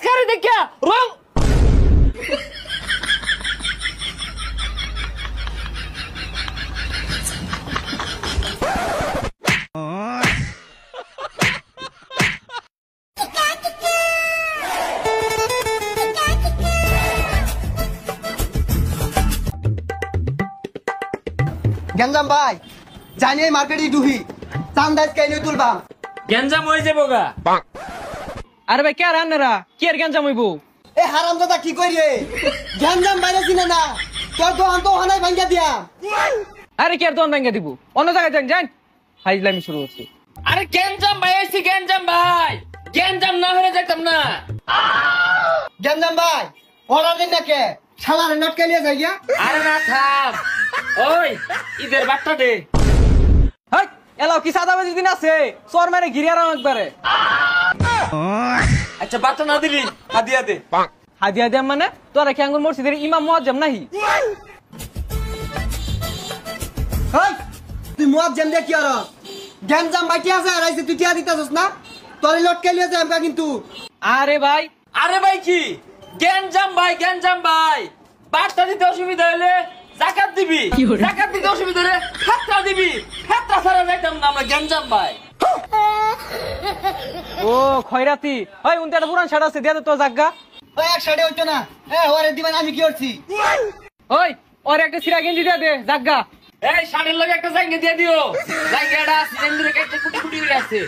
খারে দেখিয়া রং গঞ্জাম ভাই জানি মার্কেটে ঢুহি চান্দাজ কেন তুলবা গেঞ্জাম হয়ে যাবো গা। আরে ভাই কে রান্নারা কি আর গেঞ্জাম হইব? এ হারামজাদা কি কই রে গঞ্জাম বাইরে চিনে না তোর দোকান তো হানাই ভাঙ্গা দিয়া। আরে কি আর দোকান ভাঙ্গা দিব, অন্য জায়গায় যান যান। ফাইজলামি শুরু করছি। আরে গেঞ্জাম ভাই আইছি, গেঞ্জাম ভাই, গেঞ্জাম না হলে যাইতাম না। গঞ্জাম ভাই অর্ডার দিন না কে শালারে নটকে নিয়ে যাই গিয়া। আরে না থাম, ওই ঈদের বার্তা দে। হাই এলাও কি সাদাবাজি দিন আছে, চোর মারে ঘিরে আরাম একবারে। আচ্ছা বার্তা না দিলি হাদিয়া দে। হাদিয়া দে মানে তোরা কি আঙ্গুর মসজিদের ইমাম মুয়াজ্জম নাহি? হেই তুই মুয়াজ্জম দে কি আর গঞ্জাম বাইটি আছে আর আইছে তুই টিয়া দিতাছস না তোরে লটকে নিয়ে যাই আমরা কিন্তু। আরে ভাই কি গেঞ্জাম ভাই, গেঞ্জাম ভাই, বার্তা দিতে অসুবিধা হলে জাকাত দিবি, জাকাত দিতে অসুবিধা হলে ফেতরা দিবি, ফেতরা ছাড়া যাইতাম না আমরা গেঞ্জাম ভাই। ও খয়রাতি, ওই উনতে একটা পুরান শাড়ি আছে দিয়া দে তো জাগা। ওই এক সাইডে হইতো না ওরে দিবেন আমি কি করছি। ওই ওর একটা সিরা গেঞ্জি দিয়া দে জাগা। এই শাড়ির লগে একটা জাঙ্গি দিয়া দিও, জাঙ্গিটা সিলিন্ডারে কেটে কুটি কুটি করে আছে।